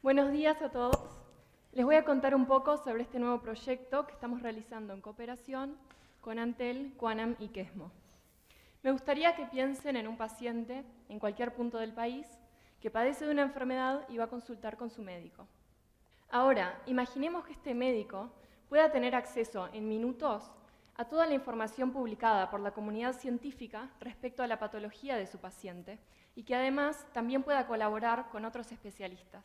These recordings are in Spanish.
Buenos días a todos. Les voy a contar un poco sobre este nuevo proyecto que estamos realizando en cooperación con Antel, Quanam y Quesmo. Me gustaría que piensen en un paciente en cualquier punto del país que padece de una enfermedad y va a consultar con su médico. Ahora, imaginemos que este médico pueda tener acceso en minutos a toda la información publicada por la comunidad científica respecto a la patología de su paciente y que además también pueda colaborar con otros especialistas.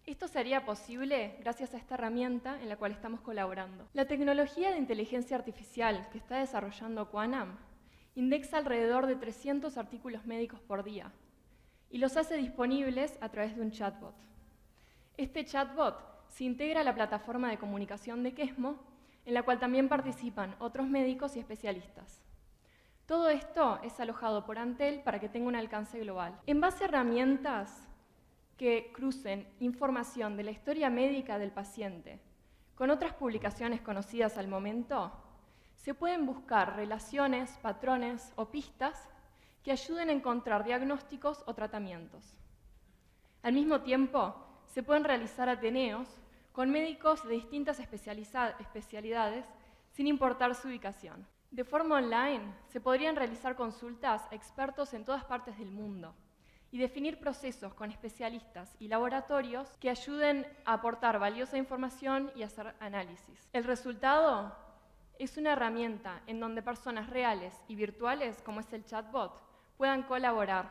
Esto sería posible gracias a esta herramienta en la cual estamos colaborando. La tecnología de inteligencia artificial que está desarrollando Quanam indexa alrededor de 300 artículos médicos por día y los hace disponibles a través de un chatbot. Este chatbot se integra a la plataforma de comunicación de Quesmo, en la cual también participan otros médicos y especialistas. Todo esto es alojado por Antel para que tenga un alcance global. En base a herramientas que crucen información de la historia médica del paciente con otras publicaciones conocidas al momento, se pueden buscar relaciones, patrones o pistas que ayuden a encontrar diagnósticos o tratamientos. Al mismo tiempo, se pueden realizar ateneos con médicos de distintas especialidades sin importar su ubicación. De forma online, se podrían realizar consultas a expertos en todas partes del mundo y definir procesos con especialistas y laboratorios que ayuden a aportar valiosa información y hacer análisis. El resultado es una herramienta en donde personas reales y virtuales, como es el chatbot, puedan colaborar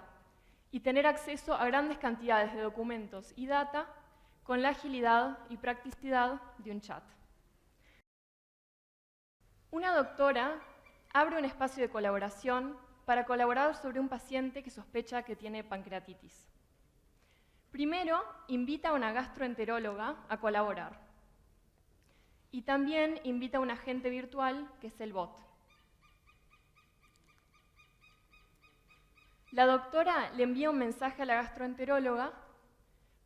y tener acceso a grandes cantidades de documentos y data con la agilidad y practicidad de un chat. Una doctora abre un espacio de colaboración para colaborar sobre un paciente que sospecha que tiene pancreatitis. Primero, invita a una gastroenteróloga a colaborar. Y también invita a un agente virtual, que es el bot. La doctora le envía un mensaje a la gastroenteróloga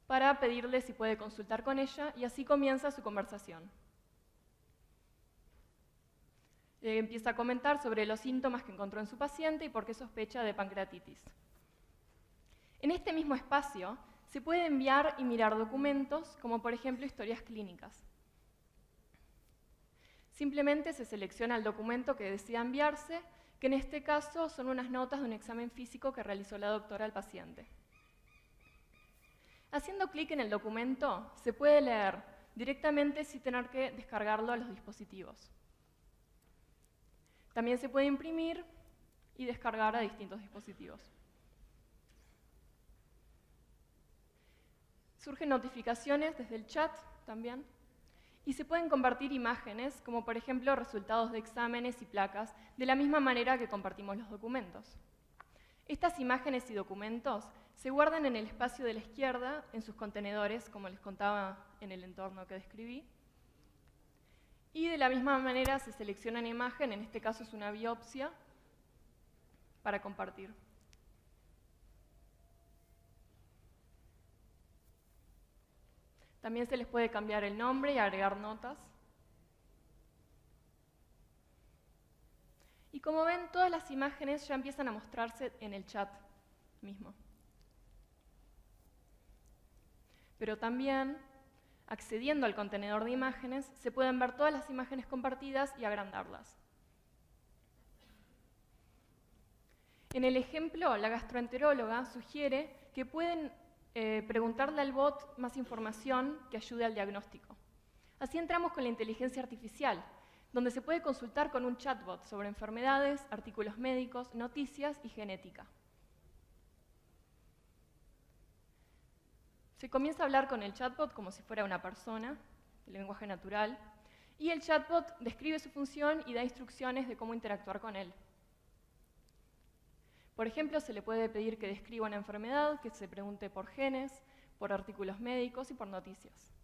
para pedirle si puede consultar con ella y así comienza su conversación. Empieza a comentar sobre los síntomas que encontró en su paciente y por qué sospecha de pancreatitis. En este mismo espacio se puede enviar y mirar documentos, como por ejemplo historias clínicas. Simplemente se selecciona el documento que desea enviarse, que en este caso son unas notas de un examen físico que realizó la doctora al paciente. Haciendo clic en el documento, se puede leer directamente sin tener que descargarlo a los dispositivos. También se puede imprimir y descargar a distintos dispositivos. Surgen notificaciones desde el chat también. Y se pueden compartir imágenes, como por ejemplo resultados de exámenes y placas, de la misma manera que compartimos los documentos. Estas imágenes y documentos se guardan en el espacio de la izquierda, en sus contenedores, como les contaba en el entorno que describí. Y de la misma manera se selecciona una imagen, en este caso es una biopsia, para compartir. También se les puede cambiar el nombre y agregar notas. Y como ven, todas las imágenes ya empiezan a mostrarse en el chat mismo. Pero también, accediendo al contenedor de imágenes, se pueden ver todas las imágenes compartidas y agrandarlas. En el ejemplo, la gastroenteróloga sugiere que pueden preguntarle al bot más información que ayude al diagnóstico. Así entramos con la inteligencia artificial, donde se puede consultar con un chatbot sobre enfermedades, artículos médicos, noticias y genética. Se comienza a hablar con el chatbot como si fuera una persona, el lenguaje natural, y el chatbot describe su función y da instrucciones de cómo interactuar con él. Por ejemplo, se le puede pedir que describa una enfermedad, que se pregunte por genes, por artículos médicos y por noticias.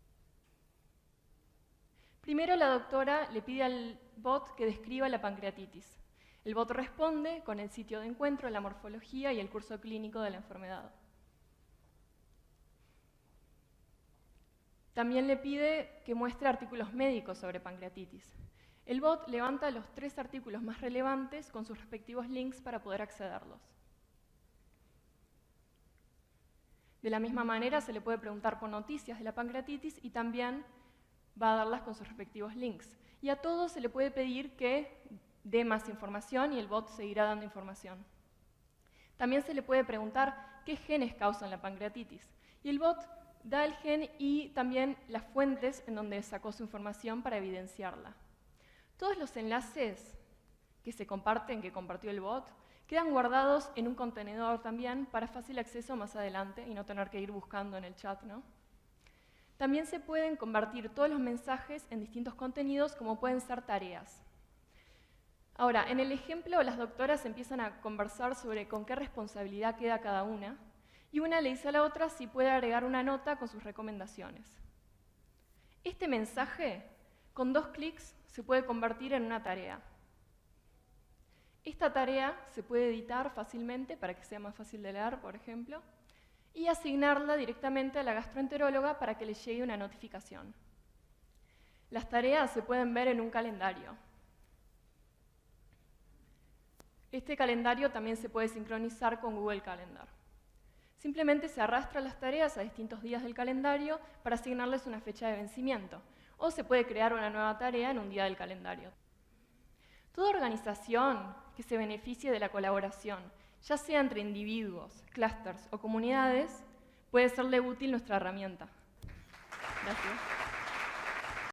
Primero, la doctora le pide al bot que describa la pancreatitis. El bot responde con el sitio de encuentro, la morfología y el curso clínico de la enfermedad. También le pide que muestre artículos médicos sobre pancreatitis. El bot levanta los 3 artículos más relevantes con sus respectivos links para poder accederlos. De la misma manera, se le puede preguntar por noticias de la pancreatitis y también va a darlas con sus respectivos links. Y a todos se le puede pedir que dé más información y el bot seguirá dando información. También se le puede preguntar qué genes causan la pancreatitis. Y el bot da el gen y también las fuentes en donde sacó su información para evidenciarla. Todos los enlaces que se comparten, que compartió el bot, quedan guardados en un contenedor también para fácil acceso más adelante y no tener que ir buscando en el chat, ¿no? También se pueden convertir todos los mensajes en distintos contenidos, como pueden ser tareas. Ahora, en el ejemplo, las doctoras empiezan a conversar sobre con qué responsabilidad queda cada una, y una le dice a la otra si puede agregar una nota con sus recomendaciones. Este mensaje, con 2 clics, se puede convertir en una tarea. Esta tarea se puede editar fácilmente para que sea más fácil de leer, por ejemplo, y asignarla directamente a la gastroenteróloga para que le llegue una notificación. Las tareas se pueden ver en un calendario. Este calendario también se puede sincronizar con Google Calendar. Simplemente se arrastran las tareas a distintos días del calendario para asignarles una fecha de vencimiento, o se puede crear una nueva tarea en un día del calendario. Toda organización que se beneficie de la colaboración, ya sea entre individuos, clústeres o comunidades, puede serle útil nuestra herramienta. Gracias.